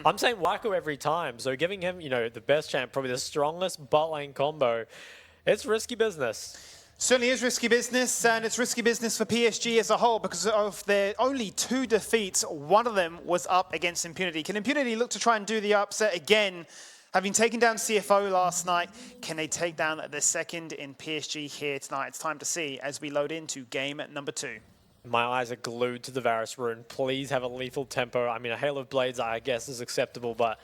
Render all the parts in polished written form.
I'm saying Waco every time, so giving him, you know, the best champ, probably the strongest bot lane combo, it's risky business. Certainly is risky business, and it's risky business for PSG as a whole because of their only 2 defeats. One of them was up against Impunity. Can Impunity look to try and do the upset again? Having taken down CFO last night, can they take down the second in PSG here tonight? It's time to see as we load into game number 2. My eyes are glued to the Varus rune. Please have a lethal tempo. I mean, a Hail of Blades, I guess, is acceptable, but...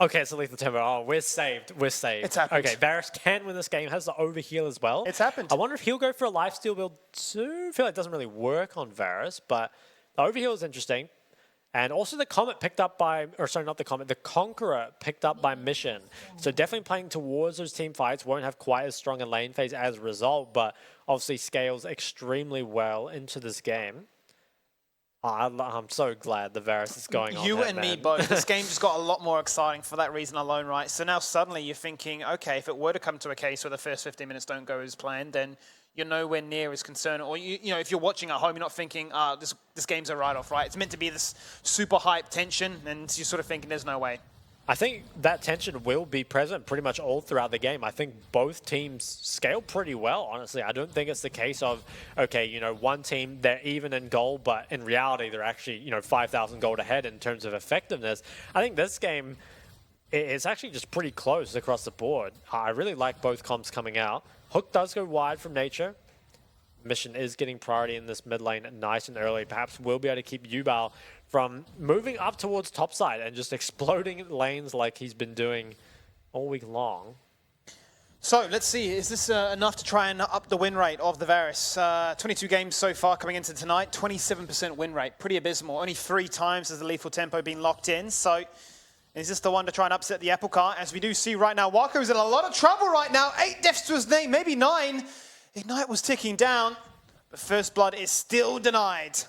Okay, it's a lethal tempo. Oh, we're saved. We're saved. It's happened. Okay, Varus can win this game. Has the overheal as well. It's happened. I wonder if he'll go for a lifesteal build too. I feel like it doesn't really work on Varus, but the overheal is interesting. And also the Comet picked up by, or sorry, not the Comet, the Conqueror picked up by Mission. So definitely playing towards those team fights. Won't have quite as strong a lane phase as a result, but obviously scales extremely well into this game. I'm so glad the Varus is going on. You and me both. This game just got a lot more exciting for that reason alone, right? So now suddenly you're thinking, okay, if it were to come to a case where the first 15 minutes don't go as planned, then you're nowhere near as concerned. Or, you know, if you're watching at home, you're not thinking, this game's a write-off, right? It's meant to be this super hype tension, and you're sort of thinking there's no way. I think that tension will be present pretty much all throughout the game. I think both teams scale pretty well, honestly. I don't think it's the case of, okay, you know, one team, they're even in gold, but in reality, they're actually, you know, 5,000 gold ahead in terms of effectiveness. I think this game is actually just pretty close across the board. I really like both comps coming out. Hook does go wide from nature. Mission is getting priority in this mid lane nice and early. Perhaps we'll be able to keep Yubao from moving up towards topside and just exploding lanes like he's been doing all week long. So let's see, is this enough to try and up the win rate of the Varus? 22 games so far coming into tonight, 27% win rate, pretty abysmal. Only 3 times has the lethal tempo been locked in. So is this the one to try and upset the apple cart? As we do see right now, Waco's in a lot of trouble right now. 8 deaths to his name, maybe 9. Ignite was ticking down, but First Blood is still denied.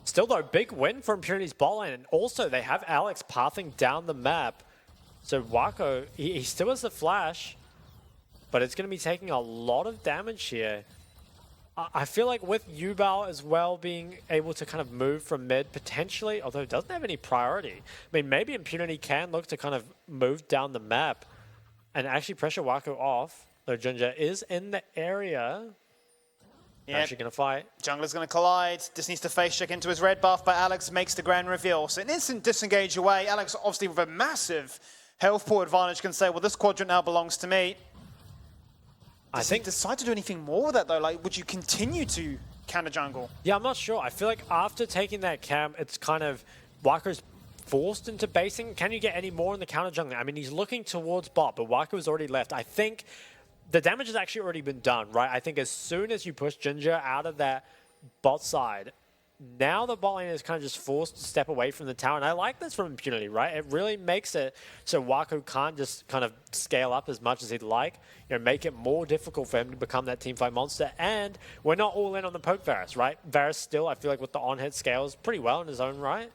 Still though, big win for Impunity's bot lane, and also they have Alex pathing down the map. So Waco, he still has the flash, but it's going to be taking a lot of damage here. I feel like with Yubao as well being able to kind of move from mid, potentially, although it doesn't have any priority. I mean, maybe Impunity can look to kind of move down the map and actually pressure Waco off. Though Ginger is in the area. Yep. Actually going to fight. Jungler's going to collide. Just needs to face check into his red buff, but Alex makes the grand reveal. So an instant disengage away. Alex, obviously with a massive health pool advantage, can say, well, this quadrant now belongs to me. Does he decide to do anything more with that, though? Like, would you continue to counter jungle? Yeah, I'm not sure. I feel like after taking that camp, it's kind of Waco's forced into basing. Can you get any more in the counter jungle? I mean, he's looking towards bot, but Waco's already left. I think the damage has actually already been done, right? I think as soon as you push Ginger out of that bot side, now the bot lane is kind of just forced to step away from the tower. And I like this from Impunity, right? It really makes it so Waco can't just kind of scale up as much as he'd like. You know, make it more difficult for him to become that teamfight monster. And we're not all in on the poke Varus, right? Varus still, I feel like with the on-hit scales pretty well in his own right.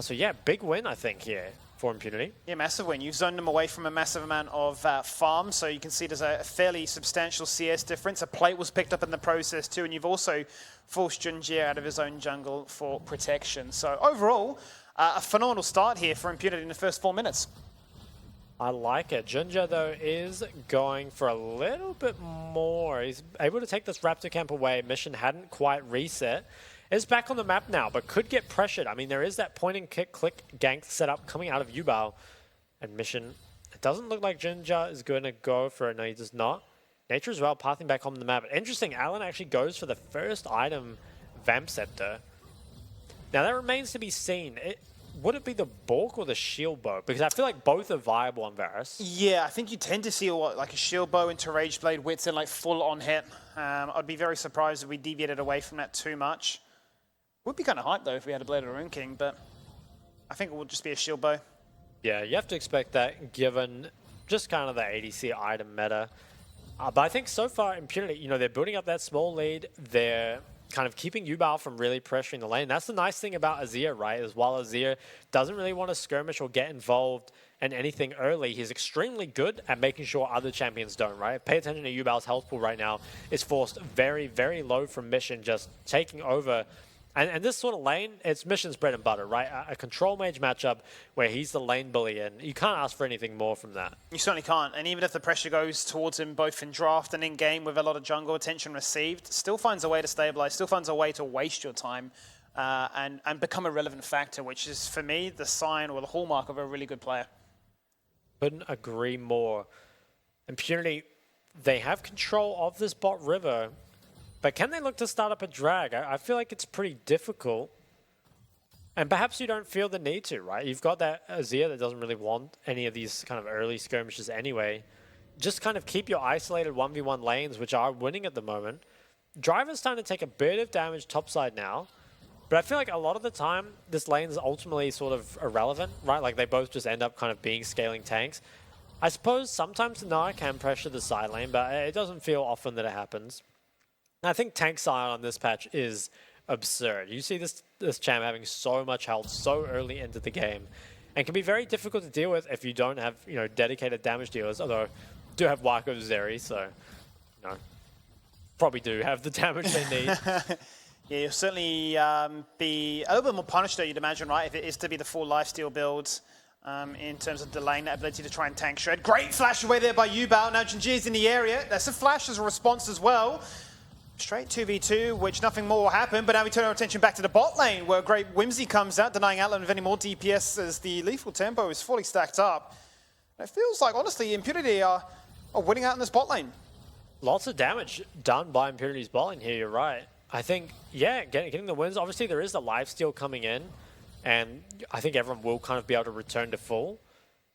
So yeah, big win, I think, here for Impunity. Yeah, massive win. You've zoned them away from a massive amount of farm, so you can see there's a fairly substantial CS difference. A plate was picked up in the process too, and you've also forced Junjie out of his own jungle for protection. So overall, a phenomenal start here for Impunity in the first 4 minutes. I like it. Ginger, though, is going for a little bit more. He's able to take this Raptor camp away. Mission hadn't quite reset. Is back on the map now, but could get pressured. I mean, there is that point and click gank setup coming out of Yubao. And Mission, it doesn't look like Ginger is going to go for it. No, he does not. Nature as well, pathing back on the map. Interesting, Alan actually goes for the first item, Vamp Scepter. Now, that remains to be seen. Would it be the Bork or the Shield Bow? Because I feel like both are viable on Varus. Yeah, I think you tend to see like a Shield Bow into Rage Blade Wits and like full on hit. I'd be very surprised if we deviated away from that too much. Would be kind of hype though if we had a Blade of Rune King, but I think it would just be a Shield Bow. Yeah, you have to expect that given just kind of the ADC item meta. But I think so far, Impunity, you know, they're building up that small lead. They're kind of keeping Yubao from really pressuring the lane. That's the nice thing about Azir, right? As while Azir doesn't really want to skirmish or get involved in anything early, he's extremely good at making sure other champions don't, right? Pay attention to Yubao's health pool right now. It's forced very, very low from Mission, just taking over And this sort of lane, it's Mission's bread and butter, right? A control mage matchup where he's the lane bully, and you can't ask for anything more from that. You certainly can't. And even if the pressure goes towards him both in draft and in game with a lot of jungle attention received, still finds a way to stabilize, still finds a way to waste your time and become a relevant factor, which is, for me, the sign or the hallmark of a really good player. Couldn't agree more. Impunity, they have control of this bot river, but can they look to start up a drag? I feel like it's pretty difficult. And perhaps you don't feel the need to, right? You've got that Azir that doesn't really want any of these kind of early skirmishes anyway. Just kind of keep your isolated 1v1 lanes, which are winning at the moment. Driver's starting to take a bit of damage topside now, but I feel like a lot of the time, this lane is ultimately sort of irrelevant, right? Like they both just end up kind of being scaling tanks. I suppose sometimes the Nara can pressure the side lane, but it doesn't feel often that it happens. I think tank Sion on this patch is absurd. You see this champ having so much health so early into the game, and can be very difficult to deal with if you don't have dedicated damage dealers. Although you do have Wako Zeri, so probably do have the damage they need. Yeah, you'll certainly be a little bit more punished, though, you'd imagine, right? If it is to be the full lifesteal build in terms of delaying that ability to try and tank shred. Great flash away there by Yubao. Now Jinji's in the area. That's a flash as a response as well. Straight 2v2, which nothing more will happen, but now we turn our attention back to the bot lane, where great Whimsy comes out, denying Atlan of any more DPS as the lethal tempo is fully stacked up. And it feels like, honestly, Impunity are winning out in this bot lane. Lots of damage done by Impunity's bot lane here, you're right. I think, yeah, getting the wins. Obviously, there is the lifesteal coming in, and I think everyone will kind of be able to return to full.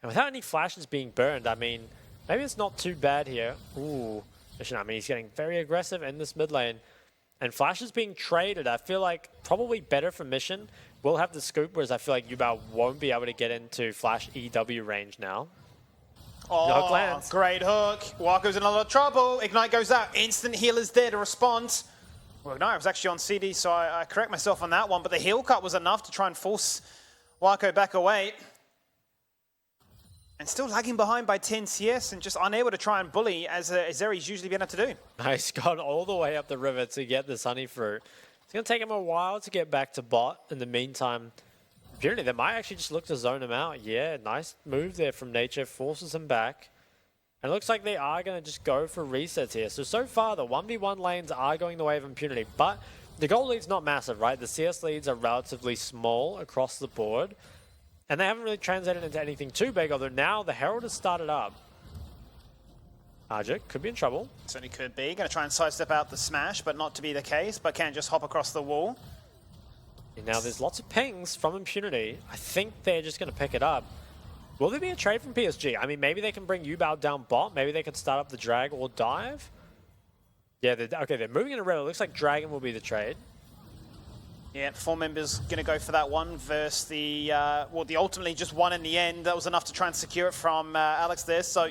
And without any flashes being burned, I mean, maybe it's not too bad here. Ooh. I mean, he's getting very aggressive in this mid lane. And Flash is being traded. I feel like probably better for Mission. We'll have the scoop, whereas I feel like Yubao won't be able to get into Flash EW range now. Oh, great hook. Wako's in a lot of trouble. Ignite goes out. Instant healer's there to respond. Well, Ignite was actually on CD, so I correct myself on that one. But the heal cut was enough to try and force Wako back away. And still lagging behind by 10 CS and just unable to try and bully as Zeri's usually been able to do. He's gone all the way up the river to get this honey fruit. It's going to take him a while to get back to bot. In the meantime, Impunity, they might actually just look to zone him out. Yeah, nice move there from Nature, forces him back. And it looks like they are going to just go for resets here. So far, the 1v1 lanes are going the way of Impunity, but the gold lead's not massive, right? The CS leads are relatively small across the board. And they haven't really translated into anything too big, although now the Herald has started up. Ajik could be in trouble. Certainly could be. Going to try and sidestep out the smash, but not to be the case, but can just hop across the wall. And now there's lots of pings from Impunity. I think they're just going to pick it up. Will there be a trade from PSG? I mean, maybe they can bring Yubao down bot. Maybe they can start up the drag or dive. Yeah, they're moving in a red. It looks like Dragon will be the trade. Yeah, 4 members going to go for that one versus the ultimately just one in the end. That was enough to try and secure it from Alex there. So,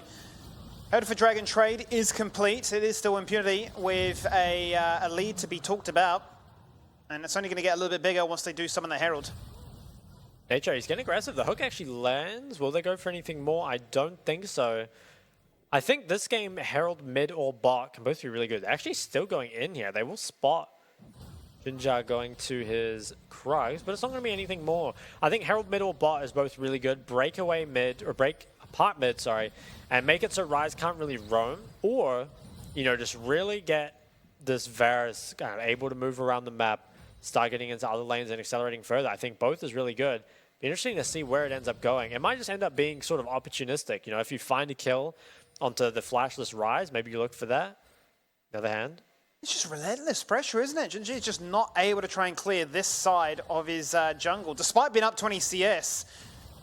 head for Dragon trade is complete. It is still Impunity with a lead to be talked about. And it's only going to get a little bit bigger once they do summon the Herald. Nature, he's getting aggressive. The hook actually lands. Will they go for anything more? I don't think so. I think this game, Herald mid or bot can both be really good. They're actually still going in here. They will spot Jinja going to his Krugs, but it's not going to be anything more. I think Herald mid or bot is both really good. Breakaway mid, or break apart mid, sorry, and make it so Ryze can't really roam, or, just really get this Varus kind of able to move around the map, start getting into other lanes and accelerating further. I think both is really good. Be interesting to see where it ends up going. It might just end up being sort of opportunistic. If you find a kill onto the flashless Ryze, maybe you look for that. On the other hand, it's just relentless pressure, isn't it? Jinji is just not able to try and clear this side of his jungle. Despite being up 20 CS,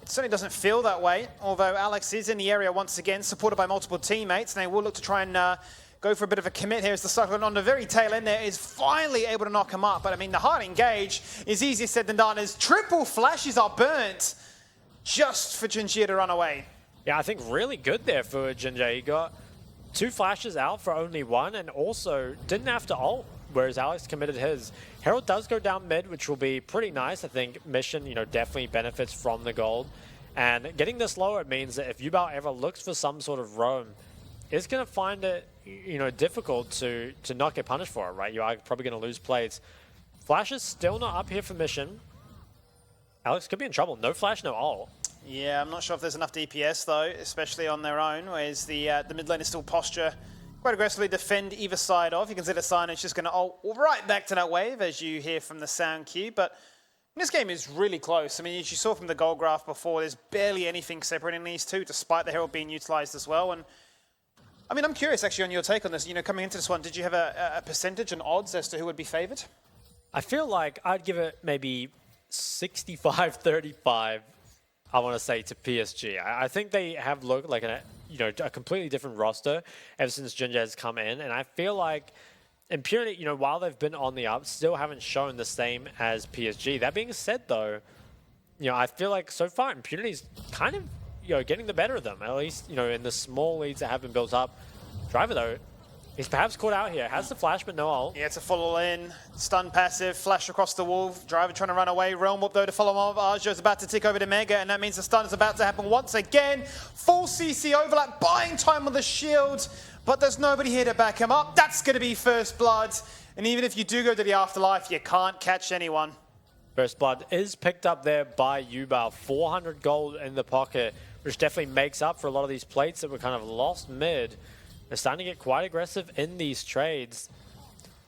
it certainly doesn't feel that way. Although Alex is in the area once again, supported by multiple teammates. And they will look to try and go for a bit of a commit here as the Cyclone on the very tail end there is finally able to knock him up. But I mean, the hard engage is easier said than done as triple flashes are burnt just for Jinji to run away. Yeah, I think really good there for Jinji. He got 2 flashes out for only 1 and also didn't have to ult, whereas Alex committed his. Herald does go down mid, which will be pretty nice. I think Mission, definitely benefits from the gold. And getting this lower, it means that if Yubao ever looks for some sort of roam, it's going to find it, difficult to not get punished for it, right? You are probably going to lose plates Flash is still not up here for Mission. Alex could be in trouble. No flash, no ult. Yeah, I'm not sure if there's enough DPS though, especially on their own, whereas the mid lane is still posture. Quite aggressively defend either side of. You can see the sign is just going to ult right back to that wave, as you hear from the sound cue. But this game is really close. I mean, as you saw from the goal graph before, there's barely anything separating these two, despite the Herald being utilized as well. And I mean, I'm curious actually on your take on this. You know, coming into this one, did you have a percentage and odds as to who would be favored? I feel like I'd give it maybe 65-35, I want to say, to PSG. I think they have looked like a completely different roster ever since Ginger has come in. And I feel like Impunity, while they've been on the up, still haven't shown the same as PSG. That being said, though, I feel like so far Impunity's kind of, getting the better of them, at least, in the small leads that have been built up. Driver, though, he's perhaps caught out here. Has the flash, but no ult. Yeah, it's a full in. Stun passive, flash across the wall. Driver trying to run away. Realm Warp, though, to follow on. Arjo's about to tick over to Mega, and that means the stun is about to happen once again. Full CC overlap, buying time on the shield, but there's nobody here to back him up. That's going to be first blood. And even if you do go to the afterlife, you can't catch anyone. First blood is picked up there by Yubao. 400 gold in the pocket, which definitely makes up for a lot of these plates that were kind of lost mid. They're starting to get quite aggressive in these trades.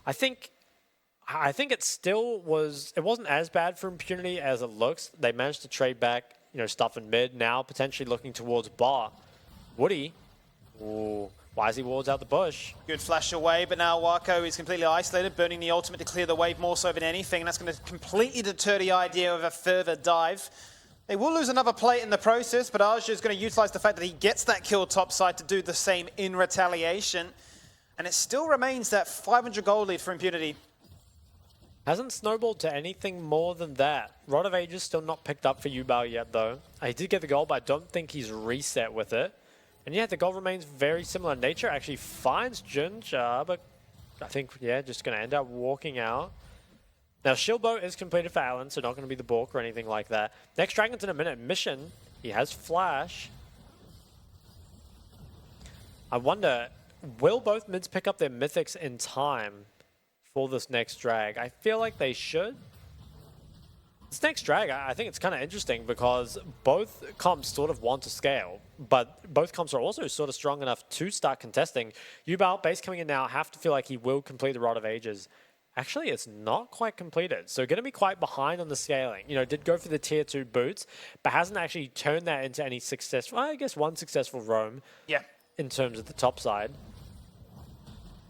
I think it still wasn't as bad for Impunity as it looks. They managed to trade back, stuff in mid, now potentially looking towards bot. Woody, ooh, wisely wards out the bush. Good flash away, but now Wako is completely isolated, burning the ultimate to clear the wave more so than anything, and that's going to completely deter the idea of a further dive. They will lose another plate in the process, but Arja is going to utilize the fact that he gets that kill topside to do the same in retaliation. And it still remains that 500 gold lead for Impunity. Hasn't snowballed to anything more than that. Rod of Ages still not picked up for Yubao yet, though. He did get the gold, but I don't think he's reset with it. And yeah, the gold remains very similar. Nature actually finds Junja, but I think, just going to end up walking out. Now, Shield Bow is completed for Alan, so not going to be the balk or anything like that. Next Dragon's in a minute. Mission, he has Flash. I wonder, will both mids pick up their mythics in time for this next drag? I feel like they should. This next drag, I think it's kind of interesting because both comps sort of want to scale, but both comps are also sort of strong enough to start contesting. Yubao, base coming in now, have to feel like he will complete the Rod of Ages. Actually, it's not quite completed, so going to be quite behind on the scaling. Did go for the tier 2 boots, but hasn't actually turned that into any successful, I guess one successful roam in terms of the top side.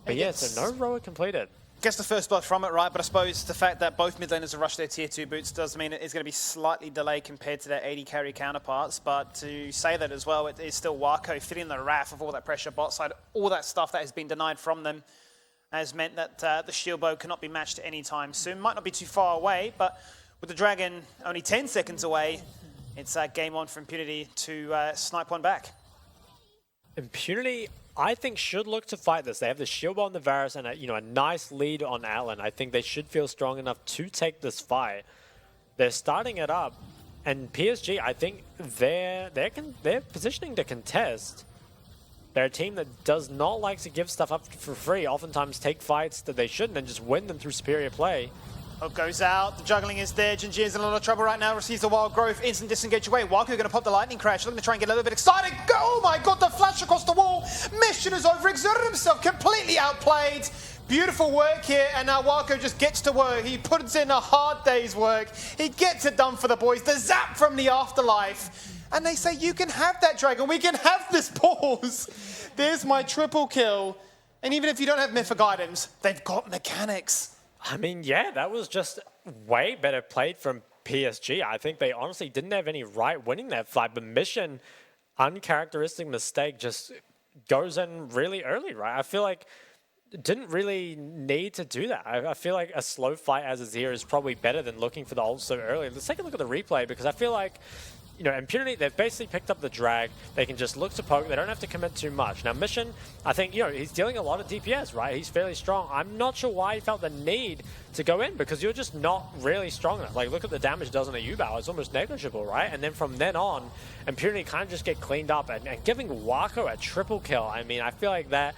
But yeah, so no rower completed. Gets the first blood from it, right? But I suppose the fact that both mid laners have rushed their tier 2 boots does mean it is going to be slightly delayed compared to their 80 carry counterparts. But to say that as well, it is still Wako fitting the wrath of all that pressure bot side, all that stuff that has been denied from them, has meant that the shield bow cannot be matched anytime soon. Might not be too far away, but with the Dragon only 10 seconds away, it's game on for Impunity to snipe one back. Impunity, I think, should look to fight this. They have the shield bow on the Varus and a nice lead on Atlan. I think they should feel strong enough to take this fight. They're starting it up, and PSG, I think they're positioning to contest. They're a team that does not like to give stuff up for free, oftentimes take fights that they shouldn't and just win them through superior play. Hook goes out, the juggling is there, Jinji is in a lot of trouble right now, receives the wild growth, instant disengage away. Wako going to pop the lightning crash, looking to try and get a little bit excited. Go, oh my god, the flash across the wall. Mission is overexerted himself, completely outplayed. Beautiful work here, and now Wako just gets to work. He puts in a hard day's work. He gets it done for the boys. The zap from the afterlife. And they say, you can have that, Dragon. We can have this pause. There's my triple kill. And even if you don't have mythic items, they've got mechanics. I mean, yeah, that was just way better played from PSG. I think they honestly didn't have any right winning that fight, but Mission, uncharacteristic mistake, just goes in really early, right? I feel like didn't really need to do that. I feel like a slow fight as is here is probably better than looking for the ult so early. Let's take a look at the replay, because I feel like Impunity, they've basically picked up the drag. They can just look to poke. They don't have to commit too much. Now, Mission, I think, he's dealing a lot of DPS, right? He's fairly strong. I'm not sure why he felt the need to go in, because you're just not really strong enough. Like, look at the damage it does on a Yubao. It's almost negligible, right? And then from then on, Impunity kind of just get cleaned up. And giving Wako a triple kill, I mean, I feel like that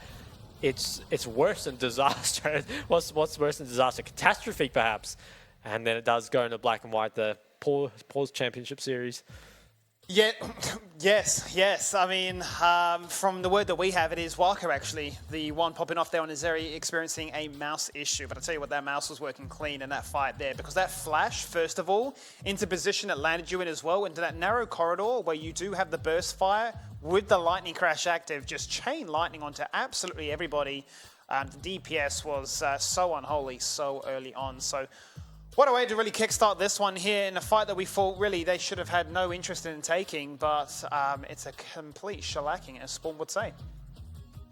it's worse than disaster. What's worse than disaster? Catastrophe, perhaps. And then it does go into black and white, the Pause Championship Series. Yeah, yes. I mean, from the word that we have, it is Walker actually, the one popping off there on Azeri experiencing a mouse issue. But I tell you what, that mouse was working clean in that fight there, because that flash, first of all, into position it landed you in as well, into that narrow corridor where you do have the burst fire with the lightning crash active, just chain lightning onto absolutely everybody. The DPS was so unholy so early on. So what a way to really kickstart this one here in a fight that we thought really they should have had no interest in taking, but it's a complete shellacking, as Spawn would say.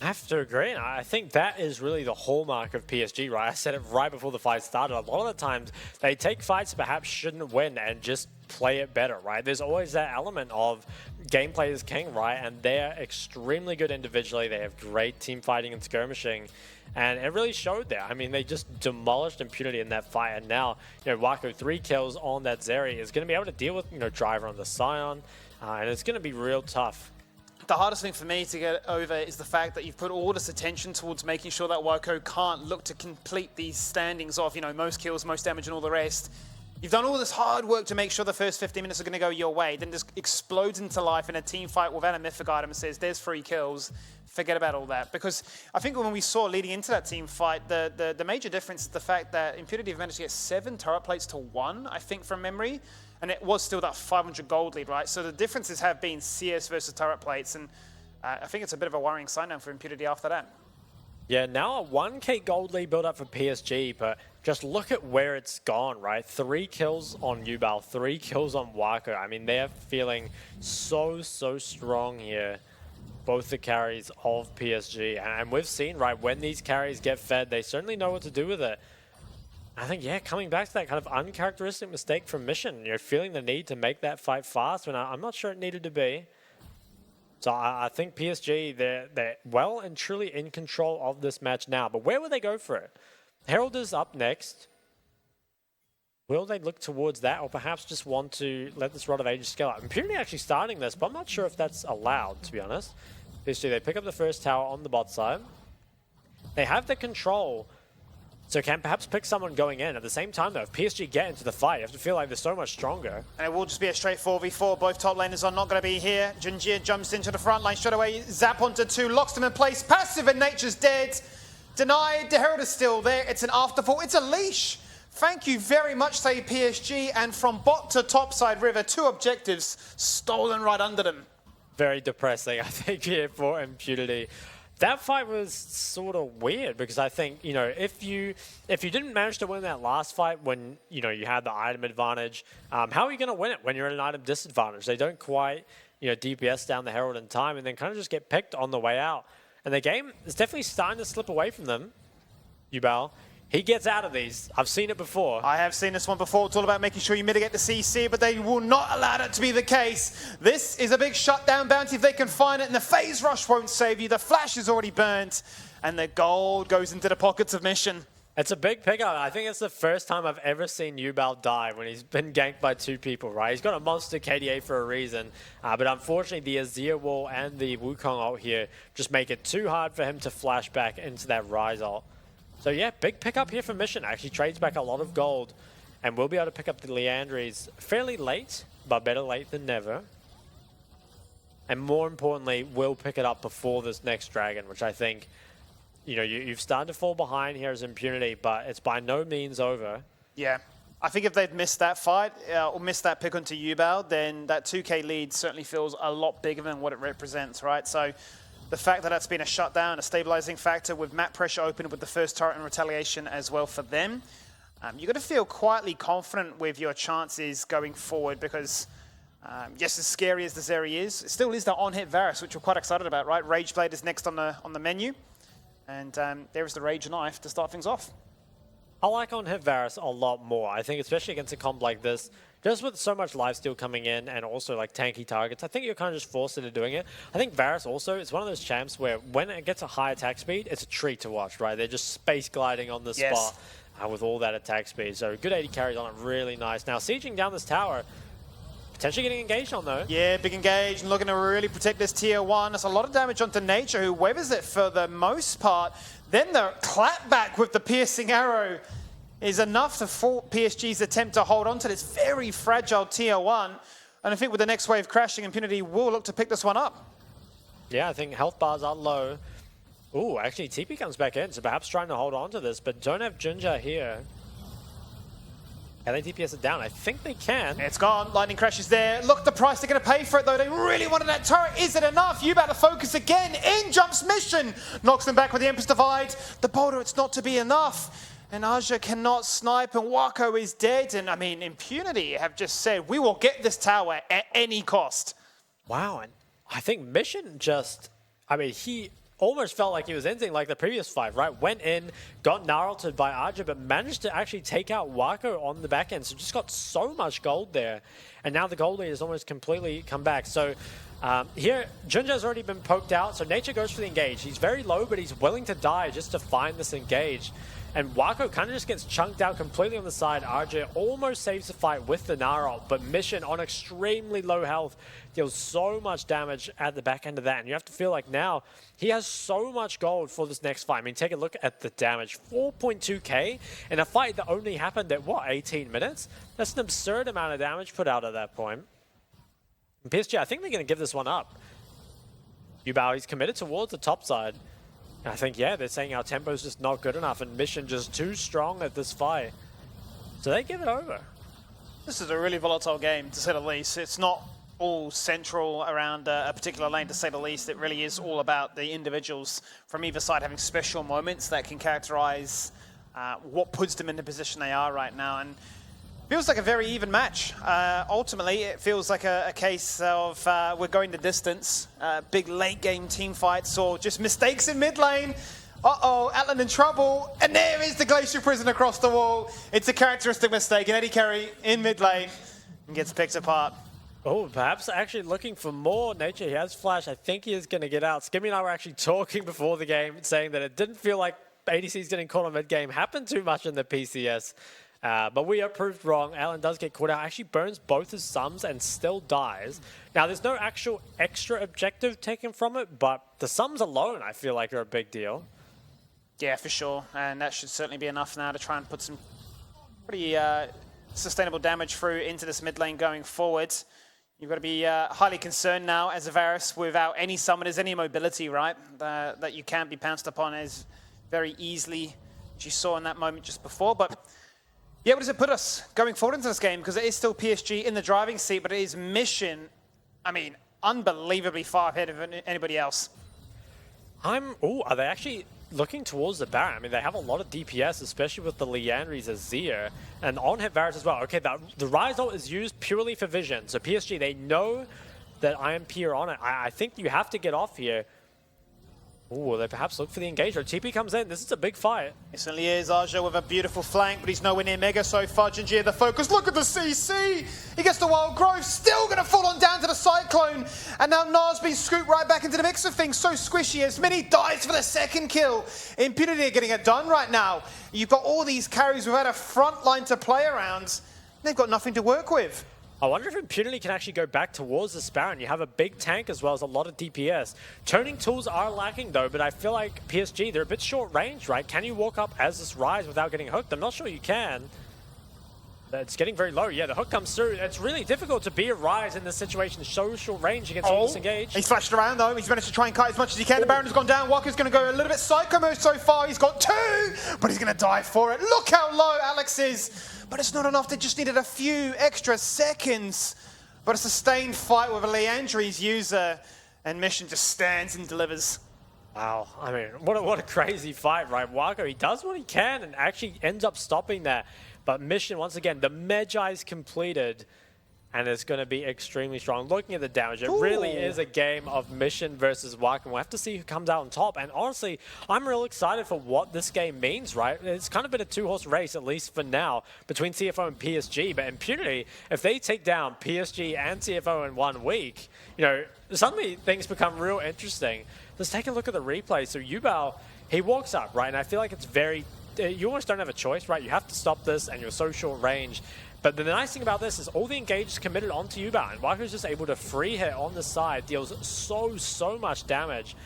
I have to agree. I think that is really the hallmark of PSG, right? I said it right before the fight started. A lot of the times they take fights perhaps shouldn't win and just play it better, right? There's always that element of gameplay is king, right? And they're extremely good individually. They have great team fighting and skirmishing. And it really showed there. I mean, they just demolished Impunity in that fight. And now, Wako 3 kills on that Zeri is going to be able to deal with, Driver on the Scion. And it's going to be real tough. The hardest thing for me to get over is the fact that you've put all this attention towards making sure that Wako can't look to complete these standings of, most kills, most damage and all the rest. You've done all this hard work to make sure the first 15 minutes are going to go your way, then just explodes into life in a team fight without a mythic item and says, there's 3 kills. Forget about all that. Because I think when we saw leading into that team fight, the major difference is the fact that Impunity have managed to get 7 turret plates to 1, I think, from memory. And it was still that 500 gold lead, right? So the differences have been CS versus turret plates. And I think it's a bit of a worrying sign down for Impunity after that. Yeah, now a 1k gold lead build up for PSG, but just look at where it's gone, right? 3 kills on Yubal, 3 kills on Wako. I mean, they're feeling so strong here, both the carries of PSG. And we've seen, right, when these carries get fed, they certainly know what to do with it. I think, yeah, coming back to that kind of uncharacteristic mistake from Mission, feeling the need to make that fight fast when I'm not sure it needed to be. So I think PSG, they're well and truly in control of this match now. But where will they go for it? Herald is up next. Will they look towards that, or perhaps just want to let this Rod of Ages scale up? Impunity actually starting this, but I'm not sure if that's allowed, to be honest. PSG, they pick up the first tower on the bot side. They have the control, so can perhaps pick someone going in. At the same time, though, if PSG get into the fight, you have to feel like they're so much stronger. And it will just be a straight 4v4. Both top laners are not going to be here. Junjir jumps into the front line straight away. Zap onto 2, locks them in place. Passive and Nature's dead. Denied. The Herald is still there. It's an afterthought. It's a leash. Thank you very much, say PSG. And from bot to topside river, 2 objectives stolen right under them. Very depressing, I think, here for Impunity. That fight was sort of weird because I think, if you didn't manage to win that last fight when, you had the item advantage, how are you going to win it when you're at an item disadvantage? They don't quite, DPS down the Herald in time and then kind of just get picked on the way out. And the game is definitely starting to slip away from them. Yubal, he gets out of these. I've seen it before. I have seen this one before. It's all about making sure you mitigate the CC, but they will not allow that to be the case. This is a big shutdown bounty if they can find it, and the phase rush won't save you. The flash is already burnt, and the gold goes into the pockets of Mission. It's a big pickup. I think it's the first time I've ever seen Yubal die when he's been ganked by 2 people, right? He's got a monster KDA for a reason, but unfortunately the Azir wall and the Wukong ult here just make it too hard for him to flash back into that Rise ult. So yeah, big pickup here for Mission. Actually trades back a lot of gold and we'll be able to pick up the Leandries fairly late, but better late than never. And more importantly, we'll pick it up before this next dragon, which I think, you've started to fall behind here as Impunity, but it's by no means over. Yeah. I think if they'd missed that fight or missed that pick onto Yubal, then that 2k lead certainly feels a lot bigger than what it represents, right? So the fact that that's been a shutdown, a stabilizing factor with map pressure open with the first turret and retaliation as well for them, you've got to feel quietly confident with your chances going forward because, yes, as scary as the Zeri is, it still is the on-hit Varus, which we're quite excited about, right? Rageblade is next on the menu, and there is the Rage Knife to start things off. I like on-hit Varus a lot more. I think especially against a comp like this, just with so much lifesteal coming in and also like tanky targets, I think you're kind of just forced into doing it. I think Varus also, it's one of those champs where when it gets a high attack speed, it's a treat to watch, right? They're just space gliding on the spot with all that attack speed. So good 80 carries on it, really nice. Now sieging down this tower, Potentially getting engaged on, though. Yeah, big engage and looking to really protect this tier 1. That's a lot of damage onto Nature, who weathers it for the most part. Then the clapback with the piercing arrow is enough to fault PSG's attempt to hold on to this very fragile tier 1. And I think with the next wave crashing, Impunity will look to pick this one up. Yeah, I think health bars are low. Ooh, actually, TP comes back in, so perhaps trying to hold on to this, but don't have Ginger here. Can they DPS it down? I think they can. It's gone. Lightning crashes there. Look, the price they're going to pay for it, though. They really wanted that turret. Is it enough? You better focus again. In jumps Mission. Knocks them back with the Empress Divide. The boulder, it's not to be enough. And Aja cannot snipe, and Wako is dead. And, I mean, Impunity have just said, we will get this tower at any cost. Wow, and I think Mission just... I mean, he almost felt like he was ending like the previous five, right? Went in, got gnarled by Aja, but managed to actually take out Wako on the back end. So just got so much gold there. And now the gold lead has almost completely come back. So here, Junja's already been poked out. So Nature goes for the engage. He's very low, but he's willing to die just to find this engage. And Wako kind of just gets chunked out completely on the side. RJ almost saves the fight with the Gnarl, but Mission on extremely low health deals so much damage at the back end of that. And you have to feel like now he has so much gold for this next fight. I mean, take a look at the damage. 4.2k in a fight that only happened at, what, 18 minutes? That's an absurd amount of damage put out at that point. And PSG, I think they're going to give this one up. Yubao, he's committed towards the top side. I think, yeah, they're saying our tempo is just not good enough and Mission just too strong at this fight. So they give it over. This is a really volatile game, to say the least. It's not all central around a particular lane, to say the least. It really is all about the individuals from either side having special moments that can characterize what puts them in the position they are right now. And feels like a very even match. Ultimately, it feels like a case of we're going the distance. Big late game team fights or just mistakes in mid lane. Uh-oh, Atlan in trouble. And there is the Glacier Prison across the wall. It's a characteristic mistake. And Eddie Carey in mid lane and gets picked apart. Oh, perhaps actually looking for more. Nature, he has flash. I think he is going to get out. Skimmy and I were actually talking before the game, saying that it didn't feel like ADCs getting caught on mid-game happened too much in the PCS. But we are proved wrong. Alan does get caught out. Actually burns both his sums and still dies. Now, there's no actual extra objective taken from it, but the sums alone, I feel like, are a big deal. Yeah, for sure. And that should certainly be enough now to try and put some pretty sustainable damage through into this mid lane going forward. You've got to be highly concerned now as a Varus without any summoners, any mobility, right? That you can be pounced upon as very easily, as you saw in that moment just before. But yeah, where does it put us going forward into this game? Because it is still PSG in the driving seat, but it is Mission, I mean, unbelievably far ahead of anybody else. Are they actually looking towards the Baron? I mean, they have a lot of DPS, especially with the Liandry's Azir, and on-hit Varus as well. Okay, the Rise ult is used purely for vision. So PSG, they know that IMP are on it. I think you have to get off here. Ooh, they perhaps look for the engagement. TP comes in. This is a big fight. It certainly is. Aja with a beautiful flank, but he's nowhere near Mega so far. Jinjir the focus. Look at the CC. He gets the Wild Growth. Still going to fall on down to the Cyclone. And now Nars being scooped right back into the mix of things. So squishy. As Mini dies for the second kill. Impunity are getting it done right now. You've got all these carries without a front line to play around. They've got nothing to work with. I wonder if Impunity can actually go back towards this Baron. You have a big tank as well as a lot of DPS. Turning tools are lacking though, but I feel like PSG, they're a bit short range, right? Can you walk up as this Rise without getting hooked? I'm not sure you can. It's getting very low. Yeah, the hook comes through. It's really difficult to be a Rise in this situation. So short range against all disengaged. He's flashed around though. He's managed to try and kite as much as he can. The Baron has gone down. Walker's going to go a little bit psycho mode so far. He's got two, but he's going to die for it. Look how low Alex is. But it's not enough. They just needed a few extra seconds. But a sustained fight with a Leandry's user, and Mission just stands and delivers. Wow, I mean, what a crazy fight, right? Wako, he does what he can and actually ends up stopping that. But Mission, once again, the Magi's completed, and it's going to be extremely strong. Looking at the damage, it really is a game of Mission versus Wako. We'll have to see who comes out on top. And honestly, I'm real excited for what this game means, right? It's kind of been a two-horse race, at least for now, between CFO and PSG. But Impunity, if they take down PSG and CFO in 1 week, you know, suddenly things become real interesting. Let's take a look at the replay. So Yubao, he walks up, right? And I feel like it's very... You almost don't have a choice, right? You have to stop this, and you're so short range. But the nice thing about this is all the engage is committed onto Yuba, and Wako's just able to free hit on the side, deals so much damage.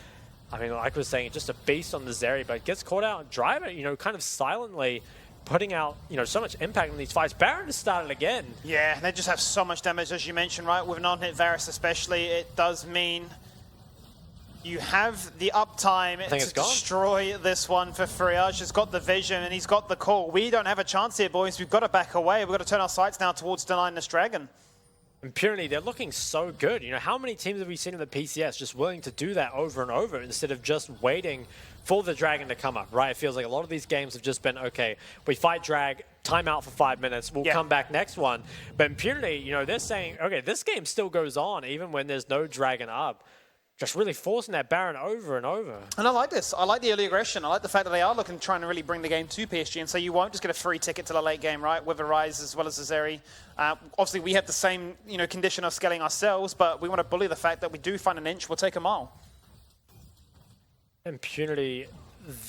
I mean, like I was saying, just a beast on the Zeri, but gets caught out. Driver, kind of silently putting out, so much impact in these fights. Baron has started again. Yeah, they just have so much damage, as you mentioned, right? With an on-hit Varus especially, it does mean you have the uptime to destroy this one for Friage. Has got the vision and he's got the call. We don't have a chance here, boys. We've got to back away. We've got to turn our sights now towards denying this dragon. Impunity, they're looking so good. How many teams have we seen in the PCS just willing to do that over and over instead of just waiting for the dragon to come up, right? It feels like a lot of these games have just been, okay, we fight drag, time out for 5 minutes, we'll come back next one. But Impunity, they're saying, okay, this game still goes on even when there's no dragon up. Just really forcing that Baron over and over. And I like this. I like the early aggression. I like the fact that they are trying to really bring the game to PSG, and so you won't just get a free ticket to the late game, right? With a Rise as well as a Zeri. Obviously, we have the same condition of scaling ourselves, but we want to bully the fact that we do find an inch, we'll take a mile. Impunity,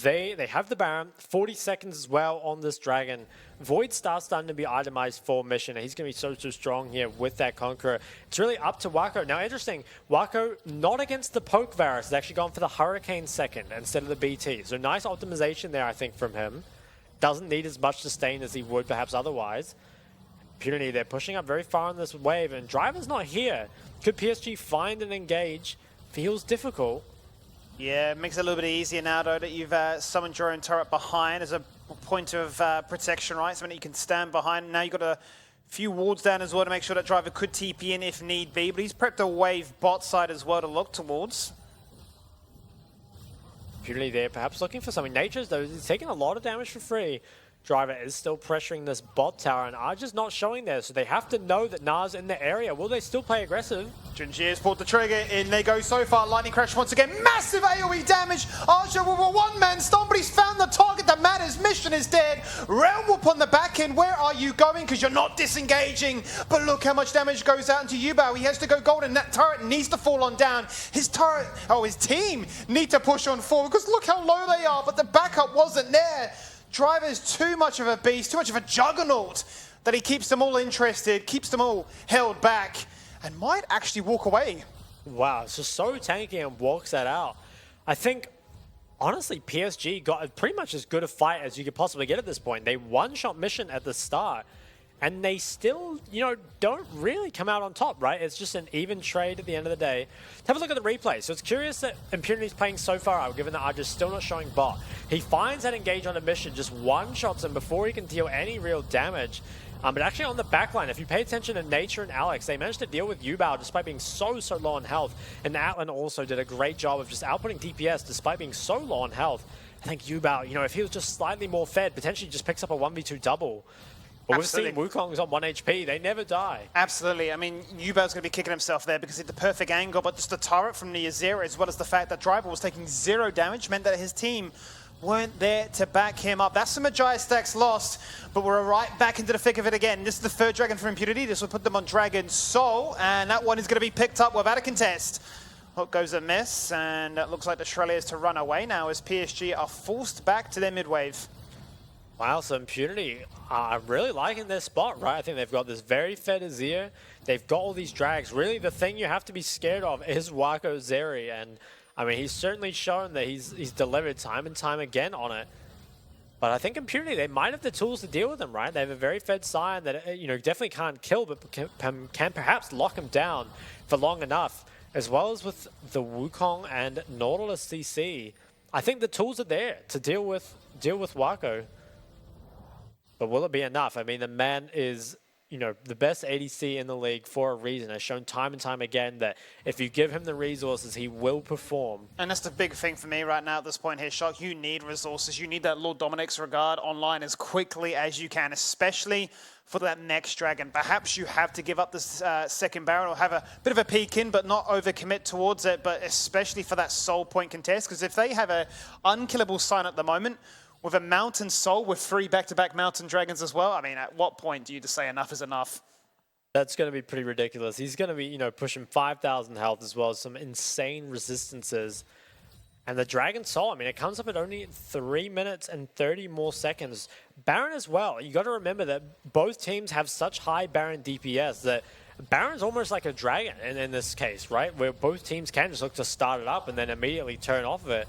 they have the Baron, 40 seconds as well on this dragon. Void starts starting to be itemized for mission, and he's going to be so strong here with that Conqueror. It's really up to Wako. Now, interesting, Wako not against the Poke Varus. He's actually gone for the Hurricane second instead of the BT. So nice optimization there, I think, from him. Doesn't need as much sustain as he would perhaps otherwise. Impunity, they're pushing up very far on this wave, and Driver's not here. Could PSG find and engage? Feels difficult. Yeah, it makes it a little bit easier now, though, that you've summoned your own turret behind as a point of protection, right? Something that you can stand behind. Now you've got a few wards down as well to make sure that Driver could TP in if need be, but he's prepped a wave bot side as well to look towards. Impunity there, perhaps looking for something. Nature's, though, he's taking a lot of damage for free. Driver is still pressuring this bot tower, and are just not showing there, so they have to know that Na's in the area. Will they still play aggressive? Jinjir's pulled the trigger, in they go so far. Lightning Crash once again, massive AoE damage. Archer with a one-man stomp, but he's found the target that matters. Mission is dead. Realm Whoop on the back end. Where are you going? Because you're not disengaging. But look how much damage goes out into Yubao. He has to go golden. That turret needs to fall on down. His turret, his team need to push on forward, because look how low they are, but the backup wasn't there. Driver's too much of a beast, too much of a juggernaut, that he keeps them all interested, keeps them all held back, and might actually walk away. Wow, it's just so tanky and walks that out. I think, honestly, PSG got pretty much as good a fight as you could possibly get at this point. They one-shot mission at the start, and they still, don't really come out on top, right? It's just an even trade at the end of the day. Have a look at the replay. So it's curious that Impunity's playing so far out, given that Arja's still not showing bot. He finds that engage on a mission, just one-shots him before he can deal any real damage. But actually on the backline, if you pay attention to Nature and Alex, they managed to deal with Yubao despite being so low on health. And Atlan also did a great job of just outputting DPS despite being so low on health. I think Yubao, if he was just slightly more fed, potentially just picks up a 1v2 double. But we've seen Wukong's on 1 HP. They never die. Absolutely. I mean, Yubao's going to be kicking himself there because he had the perfect angle, but just the turret from near zero, as well as the fact that Driver was taking 0 damage, meant that his team weren't there to back him up. That's some Magi stacks lost, but we're right back into the thick of it again. This is the third dragon for Impunity. This will put them on Dragon Soul, and that one is going to be picked up without a contest. Hook goes a miss, and it looks like the Shrelia is to run away now as PSG are forced back to their mid-wave. Wow, so Impunity are really liking their spot, right? I think they've got this very fed Azir. They've got all these drags. Really, the thing you have to be scared of is Wako Zeri. And, I mean, he's certainly shown that he's delivered time and time again on it. But I think Impunity, they might have the tools to deal with him, right? They have a very fed Scion that, definitely can't kill, but can perhaps lock him down for long enough. As well as with the Wukong and Nautilus CC. I think the tools are there to deal with Wako. But will it be enough? I mean, the man is, the best ADC in the league for a reason. Has shown time and time again that if you give him the resources, he will perform. And that's the big thing for me right now at this point here, Shock. You need resources. You need that Lord Dominic's regard online as quickly as you can, especially for that next dragon. Perhaps you have to give up this second Baron or have a bit of a peek in, but not overcommit towards it, but especially for that soul point contest, because if they have an unkillable sign at the moment, with a Mountain Soul with 3 back-to-back Mountain Dragons as well, I mean, at what point do you just say enough is enough? That's going to be pretty ridiculous. He's going to be, pushing 5,000 health as well as some insane resistances. And the Dragon Soul, I mean, it comes up at only 3 minutes and 30 more seconds. Baron as well. You got to remember that both teams have such high Baron DPS that Baron's almost like a Dragon in this case, right? Where both teams can just look to start it up and then immediately turn off of it.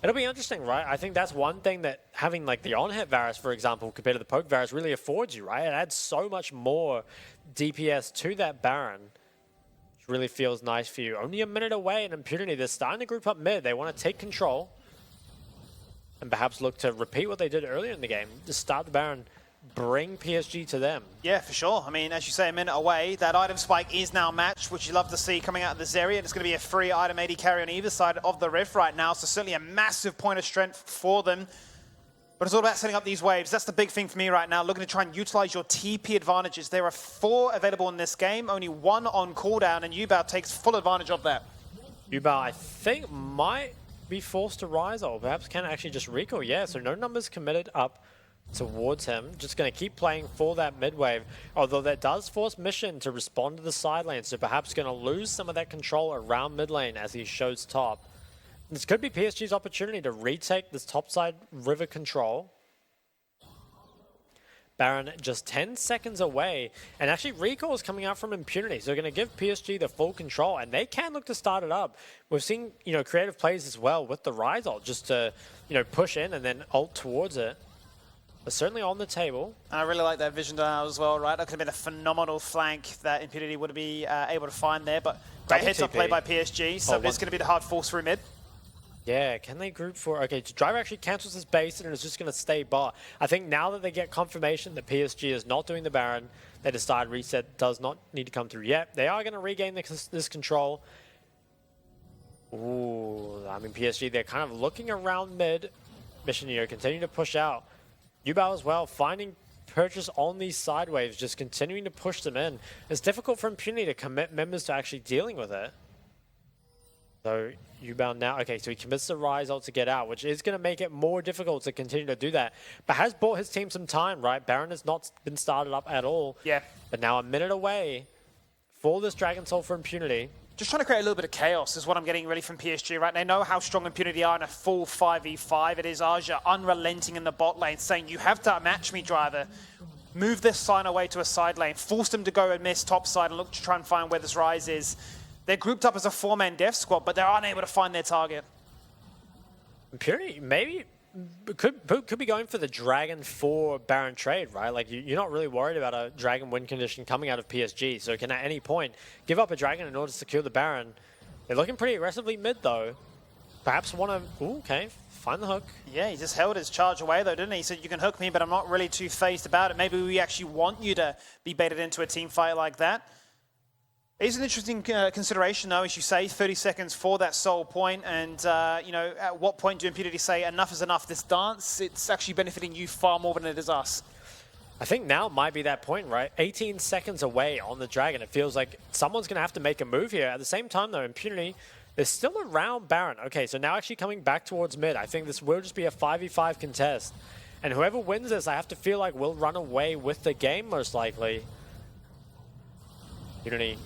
It'll be interesting, right? I think that's one thing that having like the on-hit Varus, for example, compared to the poke Varus really affords you, right? It adds so much more DPS to that Baron. Which really feels nice for you. Only a minute away in Impunity. They're starting to group up mid. They want to take control and perhaps look to repeat what they did earlier in the game. Just start the Baron, bring PSG to them. Yeah, for sure. I mean, as you say, a minute away. That item spike is now matched, which you love to see coming out of this area. It's going to be a free item 80 carry on either side of the rift right now, so certainly a massive point of strength for them. But it's all about setting up these waves. That's the big thing for me right now, looking to try and utilize your TP advantages. There are 4 available in this game, only 1 on cooldown, and Yubao takes full advantage of that. Yubao, I think, might be forced to rise, or perhaps can actually just recall. Yeah, so no numbers committed up towards him. Just going to keep playing for that mid wave, although that does force Mission to respond to the side lane, so perhaps going to lose some of that control around mid lane as he shows top. This could be PSG's opportunity to retake this topside river control. Baron just 10 seconds away, and actually recall is coming out from Impunity, so they're going to give PSG the full control, and they can look to start it up. We've seen, creative plays as well with the Rise ult, just to, push in and then ult towards it. But certainly on the table. And I really like that vision dial as well, right? That could have been a phenomenal flank that Impunity would be able to find there, but great heads-up play by PSG, so it's going to be the hard force through mid. Yeah, can they group for... Okay, Driver actually cancels his base and is just going to stay bot. I think now that they get confirmation that PSG is not doing the Baron, they decide reset does not need to come through yet. They are going to regain this control. Ooh, I mean, PSG, they're kind of looking around mid. Mission continue to push out. Yubao as well, finding purchase on these side waves, just continuing to push them in. It's difficult for Impunity to commit members to actually dealing with it. So Yubao now, okay, so he commits the Rise ult to get out, which is going to make it more difficult to continue to do that. But has bought his team some time, right? Baron has not been started up at all. Yeah. But now a minute away for this Dragon Soul for Impunity. Just trying to create a little bit of chaos is what I'm getting ready from PSG, right? They know how strong Impunity are in a full 5v5. It is Aja unrelenting in the bot lane, saying, you have to match me, Driver. Move this sign away to a side lane. Force them to go and miss top side and look to try and find where this Rise is. They're grouped up as a 4-man death squad, but they're unable to find their target. Impunity maybe could be going for the Dragon for Baron trade, right? Like, you're not really worried about a Dragon win condition coming out of PSG, so can at any point give up a Dragon in order to secure the Baron. They're looking pretty aggressively mid, though. Perhaps want to... Ooh, okay, find the hook. Yeah, he just held his charge away, though, didn't he? He said, you can hook me, but I'm not really too phased about it. Maybe we actually want you to be baited into a team fight like that. It is an interesting consideration, though, as you say, 30 seconds for that soul point, and, at what point do Impunity say, enough is enough, this dance, it's actually benefiting you far more than it is us? I think now might be that point, right? 18 seconds away on the Dragon. It feels like someone's going to have to make a move here. At the same time, though, Impunity, they're still around Baron. Okay, so now actually coming back towards mid. I think this will just be a 5v5 contest. And whoever wins this, I have to feel like will run away with the game, most likely. Impunity...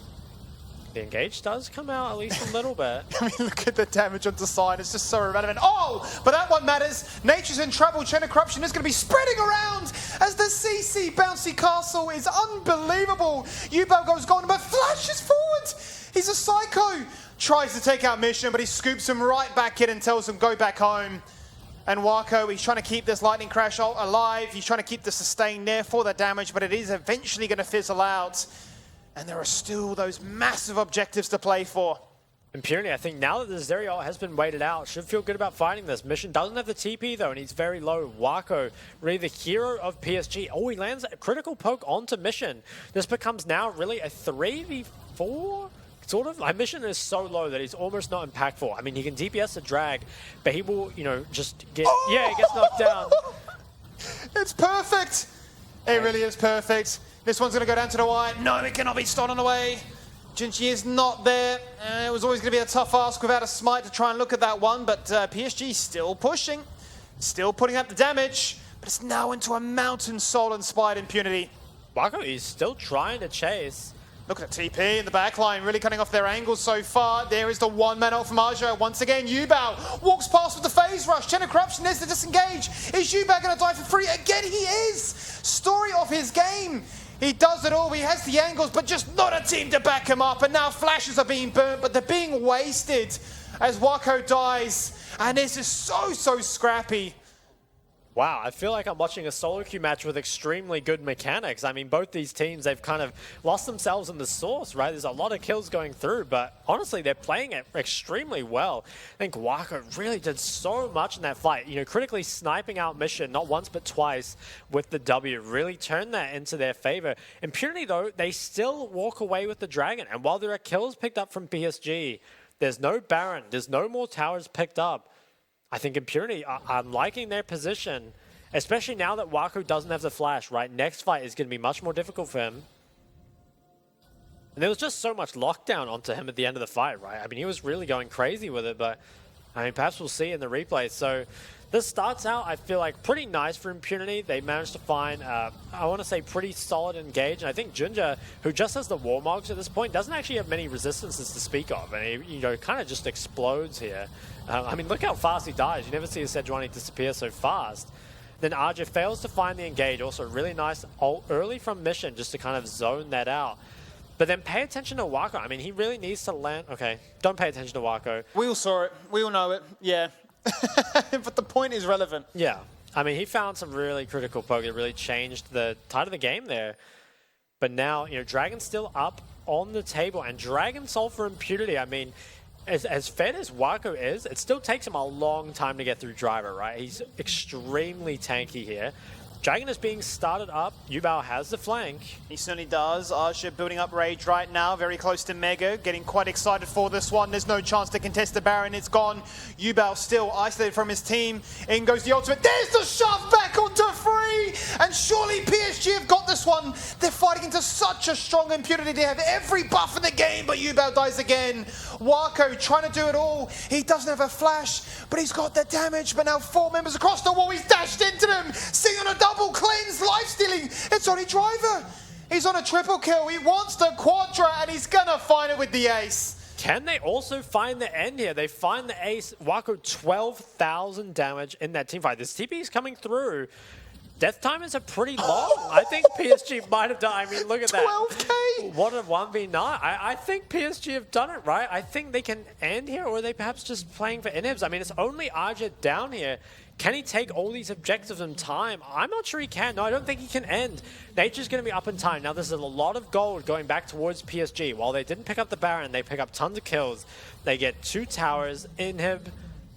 The engage does come out at least a little bit. I mean, look at the damage on the side. It's just so irrelevant. Oh, but that one matters. Nature's in trouble. Chain of Corruption is going to be spreading around as the CC bouncy castle is unbelievable. Yubao goes golden, but flashes forward. He's a psycho. Tries to take out Mission, but he scoops him right back in and tells him, go back home. And Wako, he's trying to keep this Lightning Crash ult alive. He's trying to keep the sustain there for the damage, but it is eventually going to fizzle out. And there are still those massive objectives to play for. Impunity, I think now that the Zerial has been waited out, should feel good about fighting this. Mission doesn't have the TP though, and he's very low. Wako, really the hero of PSG. Oh, he lands a critical poke onto Mission. This becomes now really a 3v4? Sort of. Like, Mission is so low that he's almost not impactful. I mean, he can DPS a drag, but he will, just get... Oh! Yeah, he gets knocked down. It's perfect. It really is perfect. This one's going to go down to the white. No, it cannot be stolen away. Jinchi is not there. It was always going to be a tough ask without a smite to try and look at that one, but PSG still pushing, still putting up the damage, but it's now into a mountain soul-inspired Impunity. Wako is still trying to chase. Look at the TP in the back line, really cutting off their angles so far. There is the one-man ult from Aja. Once again, Yubao walks past with the phase rush. Chain of Corruption is to disengage. Is Yubao going to die for free? Again, he is. Story of his game. He does it all. He has the angles, but just not a team to back him up. And now flashes are being burnt, but they're being wasted as Wako dies. And this is so scrappy. Wow, I feel like I'm watching a solo queue match with extremely good mechanics. I mean, both these teams, they've kind of lost themselves in the source, right? There's a lot of kills going through, but honestly, they're playing it extremely well. I think Wako really did so much in that fight. You know, critically sniping out Mission, not once but twice with the W, really turned that into their favor. Impunity, though, they still walk away with the Dragon. And while there are kills picked up from PSG, there's no Baron, there's no more towers picked up. I think Impunity, I'm liking their position, especially now that Wako doesn't have the flash, right? Next fight is going to be much more difficult for him. And there was just so much lockdown onto him at the end of the fight, right? I mean, he was really going crazy with it, but I mean, perhaps we'll see in the replay. So this starts out, I feel like, pretty nice for Impunity. They managed to find, I want to say, pretty solid engage. And I think Junja, who just has the Warmogs at this point, doesn't actually have many resistances to speak of. And he, you know, kind of just explodes here. I mean, look how fast he dies. You never see a Sejuani disappear so fast. Then Arja fails to find the engage. Also, really nice ult early from Mission just to kind of zone that out. But then pay attention to Wako. I mean, he really needs to land. Okay, don't pay attention to Wako. We all saw it. We all know it. Yeah. But the point is relevant. Yeah. I mean, he found some really critical poke that really changed the tide of the game there. But now, you know, Dragon's still up on the table. And Dragon Soul for Impunity, I mean, as fed as Wako is, it still takes him a long time to get through Driver, right? He's extremely tanky here. Dragon is being started up. Yubao has the flank. He certainly does. Arsha building up Rage right now, very close to Mega, getting quite excited for this one. There's no chance to contest the Baron. It's gone. Yubao still isolated from his team. In goes the ultimate. There's the shove back onto free. And surely PSG have got this one. They're fighting into such a strong Impunity. They have every buff in the game, but Yubao dies again. Wako trying to do it all. He doesn't have a flash, but he's got the damage. But now 4 members across the wall. He's dashed into them. Sing on a double cleanse, life stealing. It's only Driver. He's on a triple kill. He wants the Quadra, and he's gonna find it with the ace. Can they also find the end here? They find the ace. Wako 12,000 damage in that team fight. This TP is coming through. Death time is a pretty long. I think PSG might have done. I mean, look at that. 12K. What a 1v9. I think PSG have done it, right? I think they can end here, or are they perhaps just playing for inhibs? I mean, it's only Arja down here. Can he take all these objectives in time? I'm not sure he can. No, I don't think he can end. Nature's going to be up in time. Now, there's a lot of gold going back towards PSG. While they didn't pick up the Baron, they pick up tons of kills. They get 2 towers, inhib.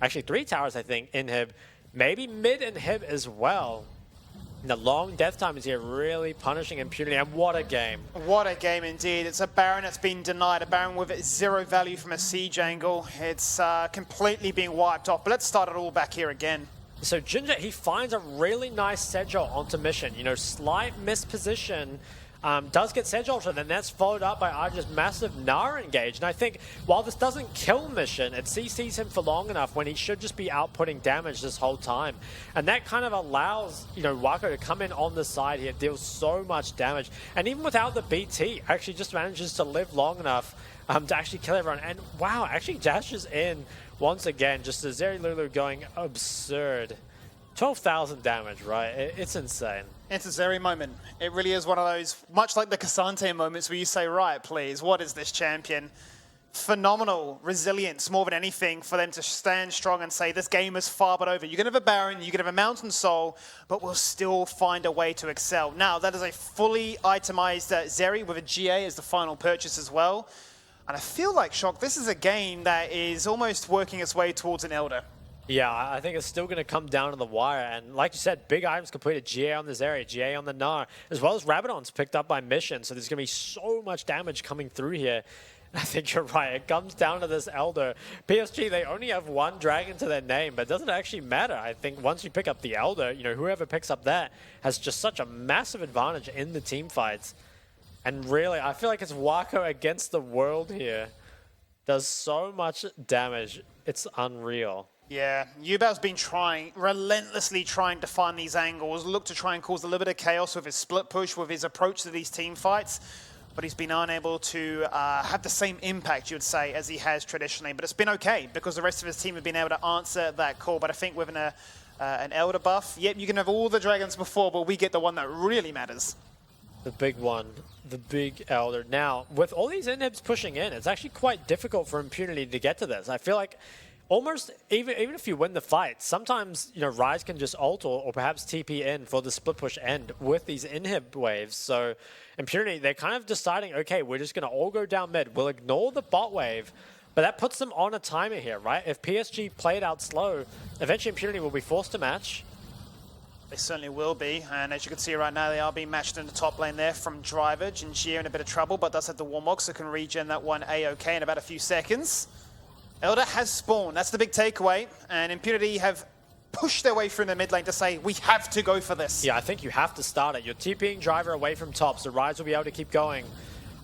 Actually, 3 towers, I think, inhib. Maybe mid inhib as well. And the long death time is here really punishing Impunity, and what a game. What a game indeed. It's a Baron that's been denied, a Baron with 0 value from a siege angle. It's completely being wiped off, but let's start it all back here again. So Ginger, he finds a really nice Sedge onto Mission. You know, slight misposition. Does get Sedge Ultra, then that's followed up by Arja's massive Nara engage. And I think while this doesn't kill Mission, it CCs him for long enough when he should just be outputting damage this whole time. And that kind of allows, you know, Wako to come in on the side here, deals so much damage. And even without the BT, actually just manages to live long enough to actually kill everyone. And wow, actually dashes in once again, just a Zeri Lulu going absurd. 12,000 damage, right? It's insane. It's a Zeri moment. It really is one of those, much like the Cassante moments where you say, right, please, what is this champion? Phenomenal resilience, more than anything, for them to stand strong and say, this game is far but over. You can have a Baron, you can have a Mountain Soul, but we'll still find a way to excel. Now, that is a fully itemized Zeri with a GA as the final purchase as well. And I feel like, Shock, this is a game that is almost working its way towards an Elder. Yeah, I think it's still going to come down to the wire. And like you said, big items completed. GA on this area, GA on the Gnar, as well as Rabadon's picked up by Mission. So there's going to be so much damage coming through here. I think you're right. It comes down to this Elder. PSG, they only have 1 dragon to their name, but it doesn't actually matter. I think once you pick up the Elder, you know, whoever picks up that has just such a massive advantage in the team fights. And really, I feel like it's Wako against the world here. Does so much damage. It's unreal. Yeah, Yubao's been relentlessly trying to find these angles, look to try and cause a little bit of chaos with his split push, with his approach to these team fights. but he's been unable to have the same impact, you would say, as he has traditionally. But it's been okay because the rest of his team have been able to answer that call. But I think with an Elder buff, yep, you can have all the dragons before, but we get the one that really matters. The big one, the big Elder. Now, with all these inhibs pushing in, it's actually quite difficult for Impunity to get to this. I feel like almost, even if you win the fight, sometimes, Rise can just ult or perhaps TP in for the split push end with these inhib waves. So Impunity, they're kind of deciding, okay, we're just going to all go down mid. We'll ignore the bot wave, but that puts them on a timer here, right? If PSG play it out slow, eventually Impunity will be forced to match. They certainly will be, and as you can see right now, they are being matched in the top lane there from Driver. Jinjir in a bit of trouble, but does have the Warmog, so can regen that one A-OK in about a few seconds. Elder has spawned, that's the big takeaway, and Impunity have pushed their way through the mid lane to say, we have to go for this. Yeah, I think you have to start it. You're TPing Driver away from top, so Rise will be able to keep going.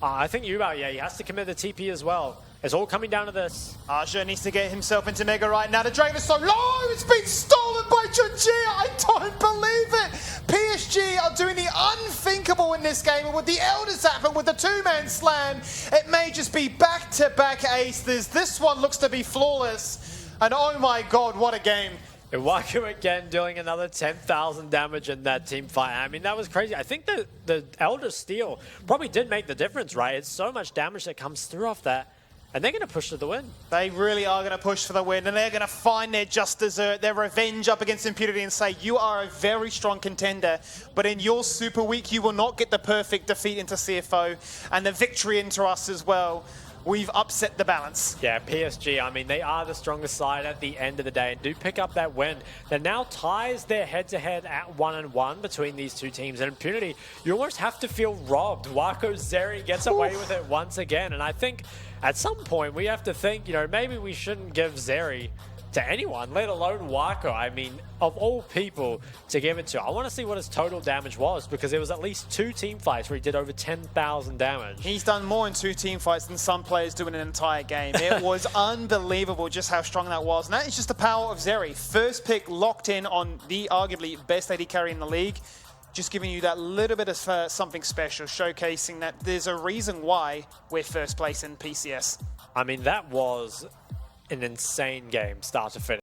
I think Yubao, yeah, he has to commit the TP as well. It's all coming down to this. Aja needs to get himself into Mega right now. The Dragon is so low, it's been stolen by Jinjir. I don't believe it. PSG are doing the unthinkable in this game, and with the Elders happen with the two-man slam, it may just be back-to-back aces. This one looks to be flawless, and oh my god, what a game. Iwaku again doing another 10,000 damage in that team fight. I mean, that was crazy. I think the Elder Steel probably did make the difference, right? It's so much damage that comes through off that. And they're going to push to the win. They really are going to push for the win, and they're going to find their just desert, their revenge up against Impunity and say, you are a very strong contender, but in your Super Week, you will not get the perfect defeat into CFO and the victory into us as well. We've upset the balance. Yeah, PSG, I mean, they are the strongest side at the end of the day and do pick up that win. That now ties their head-to-head at 1-1 between these two teams. And Impunity, you almost have to feel robbed. Wako Zeri gets away with it once again. And I think at some point we have to think, maybe we shouldn't give Zeri to anyone, let alone Wako. I mean, of all people to give it to. I want to see what his total damage was, because there was at least 2 team fights where he did over 10,000 damage. He's done more in 2 team fights than some players do in an entire game. It was unbelievable just how strong that was. And that is just the power of Zeri. First pick locked in on the arguably best AD carry in the league. Just giving you that little bit of something special, showcasing that there's a reason why we're first place in PCS. I mean, that was an insane game, start to finish.